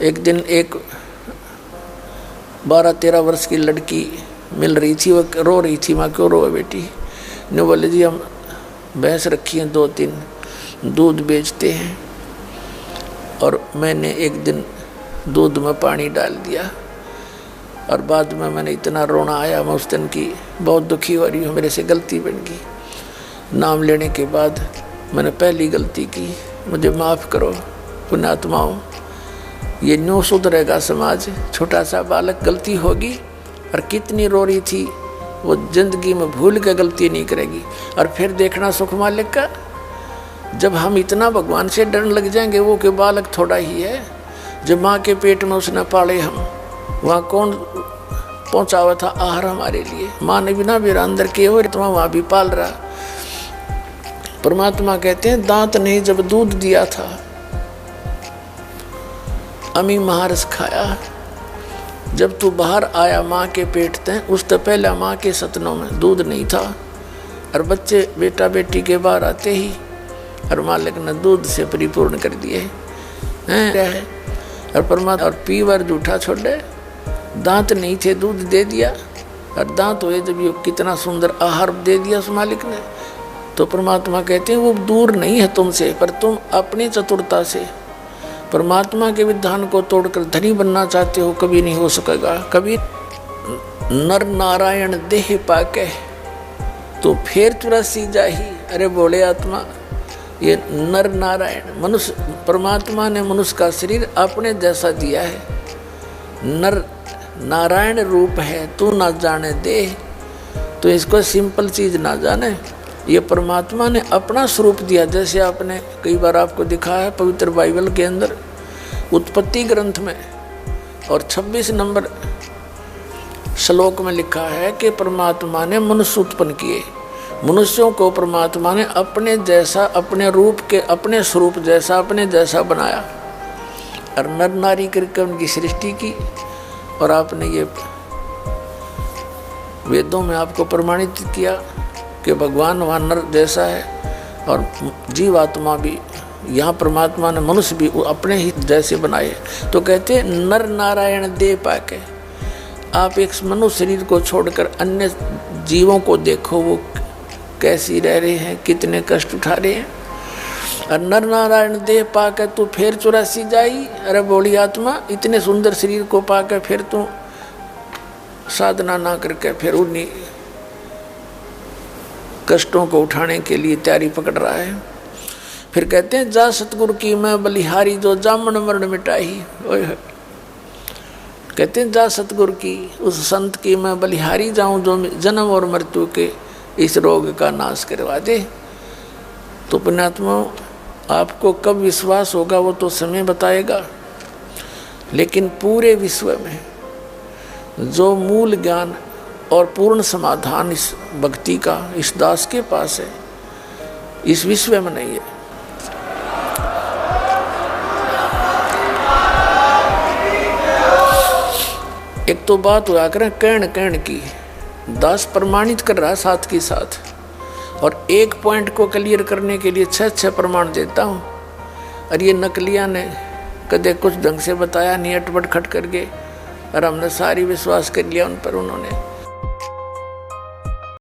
एक दिन एक 12-13 वर्ष की लड़की मिल रही थी, वो रो रही थी। माँ क्यों रो बेटी? ने बोले जी हम भैंस रखी हैं 2-3, दूध बेचते हैं, और मैंने एक दिन दूध में पानी डाल दिया और बाद में मैंने इतना रोना आया, मैं उस दिन की बहुत दुखी हो रही हूँ, मेरे से गलती बन गई। नाम लेने के बाद मैंने पहली गलती की, मुझे माफ़ करो पुण्यात्माओं। ये न्यू सुधरेगा समाज। छोटा सा बालक गलती होगी और कितनी रो रही थी, वो जिंदगी में भूल के गलती नहीं करेगी। और फिर देखना सुख मालिक का, जब हम इतना भगवान से डरने लग जाएंगे, वो के बालक थोड़ा ही है। जब माँ के पेट में उसने पाले हम, वहाँ कौन पहुँचावा था आहार हमारे लिए? माँ ने बिना मेरा अंदर किए हुए तो वहाँ भी पाल रहा। परमात्मा कहते हैं दांत ने जब दूध दिया था, अमी महारस खाया। जब तू बाहर आया माँ के पेट से, उससे पहले माँ के सतनों में दूध नहीं था, और बच्चे बेटा बेटी के बाहर आते ही और मालिक ने दूध से परिपूर्ण कर दिए हैं। और परमात्मा और पीवर जूठा छोड़े, दांत नहीं थे दूध दे दिया, और दांत हुए जब ये कितना सुंदर आहार दे दिया उस मालिक ने। तो परमात्मा कहते हैं वो दूर नहीं है तुमसे, पर तुम अपनी चतुरता से परमात्मा के विधान को तोड़कर धनी बनना चाहते हो, कभी नहीं हो सकेगा। कभी नर नारायण देह पाके तो फिर 84 जाही। अरे बोले आत्मा, ये नर नारायण मनुष्य, परमात्मा ने मनुष्य का शरीर अपने जैसा दिया है, नर नारायण रूप है, तू ना जाने दे। तो इसको सिंपल चीज ना जाने, ये परमात्मा ने अपना स्वरूप दिया। जैसे आपने कई बार आपको दिखा है पवित्र बाइबल के अंदर उत्पत्ति ग्रंथ में, और 26 नंबर श्लोक में लिखा है कि परमात्मा ने मनुष्य उत्पन्न किए। मनुष्यों को परमात्मा ने अपने जैसा, अपने रूप के, अपने स्वरूप जैसा, अपने जैसा बनाया, और नर नारी करके उनकी सृष्टि की। और आपने ये वेदों में आपको प्रमाणित किया कि भगवान वहाँ नर जैसा है, और जीवात्मा भी, यहाँ परमात्मा ने मनुष्य भी अपने ही जैसे बनाए। तो कहते हैं नर नारायण दे पाके। आप एक मनुष्य शरीर को छोड़कर अन्य जीवों को देखो, वो कैसी रह रहे हैं, कितने कष्ट उठा रहे हैं। और नर नारायण देह पाकर तू फिर 84 जाई। अरे बोली आत्मा, इतने सुंदर शरीर को पाकर फिर तू साधना ना करके फिर उन्हीं कष्टों को उठाने के लिए तैयारी पकड़ रहा है। फिर कहते हैं जा सतगुरु की मैं बलिहारी, जो जामन मरण मिटाई। कहते हैं जा सतगुरु की, उस संत की मैं बलिहारी जाऊं, जो जन्म और मृत्यु के इस रोग का नाश करवा दे। तो पुण्यात्मा, आपको कब विश्वास होगा वो तो समय बताएगा, लेकिन पूरे विश्व में जो मूल ज्ञान और पूर्ण समाधान इस भक्ति का इस दास के पास है, इस विश्व में नहीं है। एक तो बात हुआ करें कहन की, दास प्रमाणित कर रहा है साथ के साथ, और एक पॉइंट को क्लियर करने के लिए 6 प्रमाण देता हूँ। और ये नकलिया ने कदे कुछ ढंग से बताया नहीं, अटपट खट करके, और हमने सारी विश्वास कर लिया उन पर। उन्होंने